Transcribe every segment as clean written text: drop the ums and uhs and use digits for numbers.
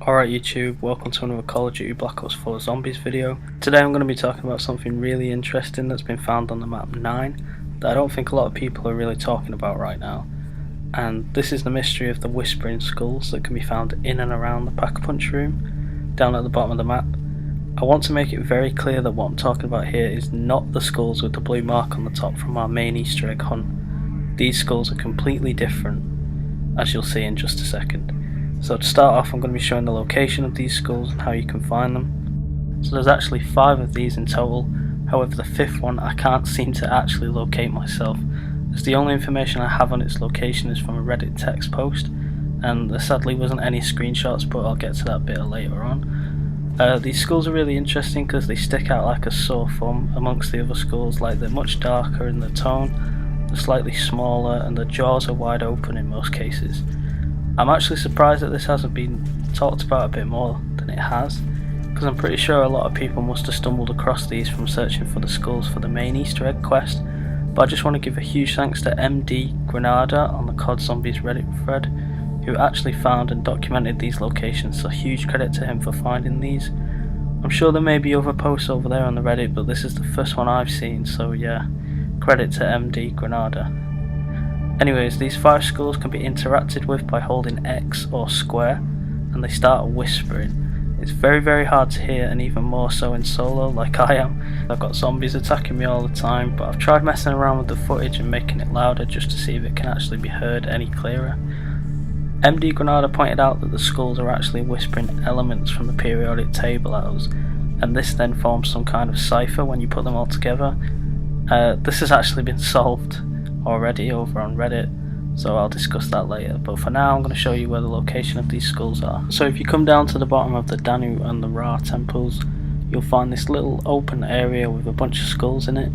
Alright YouTube, welcome to another Call of Duty Black Ops 4 Zombies video. Today I'm going to be talking about something really interesting that's been found on the map 9 that I don't think a lot of people are really talking about right now. And this is the mystery of the Whispering Skulls that can be found in and around the Pack-a-Punch room, down at the bottom of the map. I want to make it very clear that what I'm talking about here is not the skulls with the blue mark on the top from our main Easter egg hunt. These skulls are completely different, as you'll see in just a second. So to start off, I'm going to be showing the location of these skulls and how you can find them. So there's actually 5 of these in total, however the 5th one I can't seem to actually locate myself, as the only information I have on its location is from a Reddit text post, and there sadly wasn't any screenshots, but I'll get to that bit later on. These skulls are really interesting because they stick out like a sore thumb amongst the other skulls. Like, they're much darker in the tone, they're slightly smaller, and the jaws are wide open in most cases. I'm actually surprised that this hasn't been talked about a bit more than it has, because I'm pretty sure a lot of people must have stumbled across these from searching for the skulls for the main Easter egg quest, but I just want to give a huge thanks to MDGrenada on the COD Zombies Reddit thread, who actually found and documented these locations, so huge credit to him for finding these. I'm sure there may be other posts over there on the Reddit, but this is the first one I've seen, so yeah, credit to MDGrenada. Anyways, these 5 skulls can be interacted with by holding X or square, and they start whispering. It's very hard to hear, and even more so in solo like I am. I've got zombies attacking me all the time, but I've tried messing around with the footage and making it louder just to see if it can actually be heard any clearer. MDGrenada pointed out that the skulls are actually whispering elements from the periodic table at us, and this then forms some kind of cipher when you put them all together. This has actually been solved already over on Reddit, so I'll discuss that later, but for now I'm going to show you where the location of these skulls are. So if you come down to the bottom of the Danu and the Ra temples, you'll find this little open area with a bunch of skulls in it.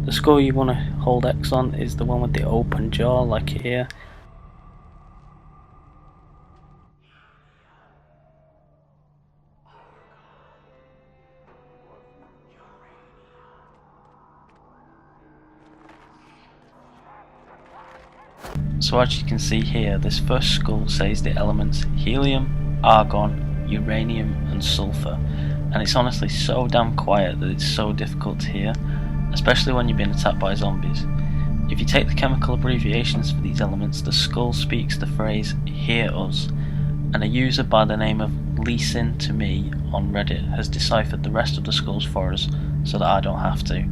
The skull you want to hold X on is the one with the open jaw, like here. So as you can see here, this first skull says the elements helium, argon, uranium and sulfur, and it's honestly so damn quiet that it's so difficult to hear, especially when you've been attacked by zombies. If you take the chemical abbreviations for these elements, the skull speaks the phrase "hear us", and a user by the name of Leesin to me on Reddit has deciphered the rest of the skulls for us so that I don't have to.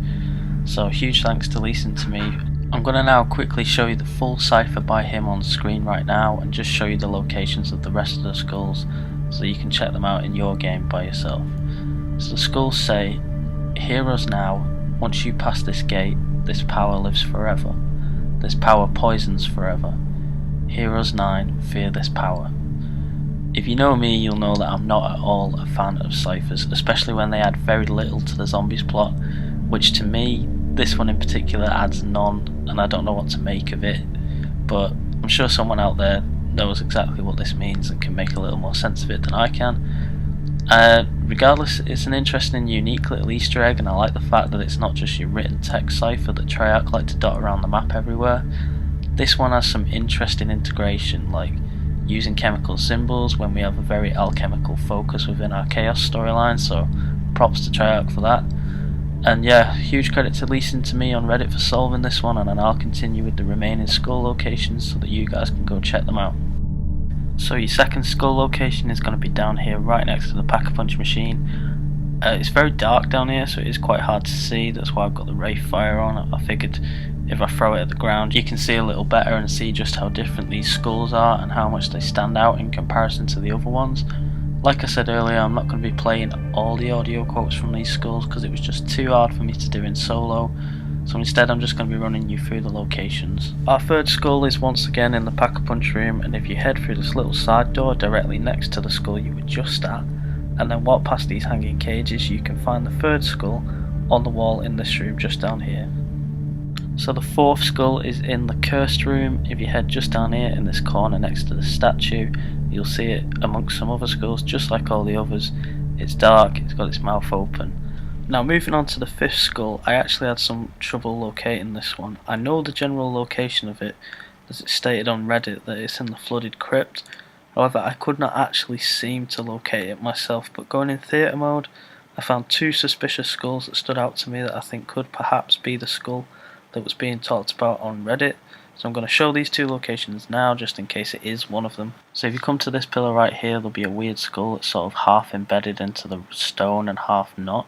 So huge thanks to Leesin to me. I'm going to now quickly show you the full cipher by him on screen right now, and just show you the locations of the rest of the skulls so you can check them out in your game by yourself. So the skulls say, "Hear us now, once you pass this gate, this power lives forever. This power poisons forever. Hear us 9, fear this power." If you know me, you'll know that I'm not at all a fan of ciphers, especially when they add very little to the zombies plot, which to me, this one in particular adds none, and I don't know what to make of it, but I'm sure someone out there knows exactly what this means and can make a little more sense of it than I can. Regardless, it's an interesting and unique little Easter egg, and I like the fact that it's not just your written text cipher that Treyarch like to dot around the map everywhere. This one has some interesting integration, like using chemical symbols when we have a very alchemical focus within our Chaos storyline, so props to Treyarch for that. And yeah, huge credit to Leesin to me on Reddit for solving this one, and then I'll continue with the remaining skull locations so that you guys can go check them out. So your second skull location is going to be down here right next to the Pack-a-Punch machine. It's very dark down here, so it is quite hard to see, that's why I've got the Wraith Fire on. I figured if I throw it at the ground you can see a little better and see just how different these skulls are and how much they stand out in comparison to the other ones. Like I said earlier, I'm not going to be playing all the audio quotes from these skulls because it was just too hard for me to do in solo, so instead I'm just going to be running you through the locations. Our third skull is once again in the Pack-a-Punch room, and if you head through this little side door directly next to the skull you were just at, and then walk past these hanging cages, you can find the third skull on the wall in this room just down here. So the fourth skull is in the cursed room. If you head just down here in this corner next to the statue, you'll see it amongst some other skulls just like all the others. It's dark, it's got its mouth open. Now moving on to the fifth skull, I actually had some trouble locating this one. I know the general location of it, as it's stated on Reddit that it's in the flooded crypt, However, I could not actually seem to locate it myself, but going in theatre mode, I found two suspicious skulls that stood out to me that I think could perhaps be the skull that was being talked about on Reddit. So I'm going to show these two locations now, just in case it is one of them. So if you come to this pillar right here, there'll be a weird skull that's sort of half embedded into the stone and half not.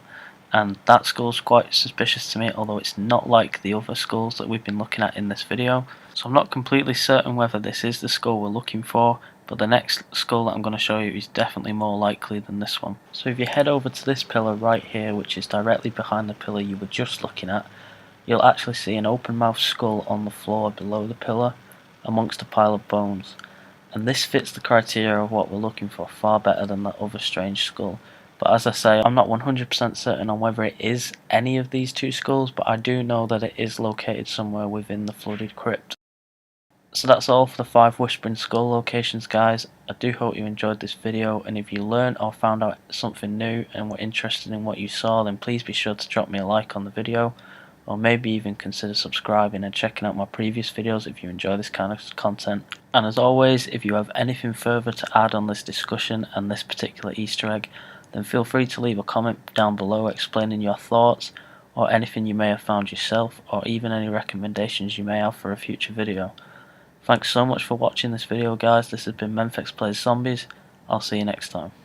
And that skull's quite suspicious to me, although it's not like the other skulls that we've been looking at in this video. So I'm not completely certain whether this is the skull we're looking for, but the next skull that I'm going to show you is definitely more likely than this one. So if you head over to this pillar right here, which is directly behind the pillar you were just looking at, you'll actually see an open mouthed skull on the floor below the pillar, amongst a pile of bones. And this fits the criteria of what we're looking for far better than that other strange skull. But as I say, I'm not 100% certain on whether it is any of these two skulls, but I do know that it is located somewhere within the flooded crypt. So that's all for the 5 Whispering Skull locations, guys. I do hope you enjoyed this video, and if you learned or found out something new and were interested in what you saw, then please be sure to drop me a like on the video, or maybe even consider subscribing and checking out my previous videos if you enjoy this kind of content. And as always, if you have anything further to add on this discussion and this particular Easter egg, then feel free to leave a comment down below explaining your thoughts, or anything you may have found yourself, or even any recommendations you may have for a future video. Thanks so much for watching this video, guys. This has been Memphis Plays Zombies. I'll see you next time.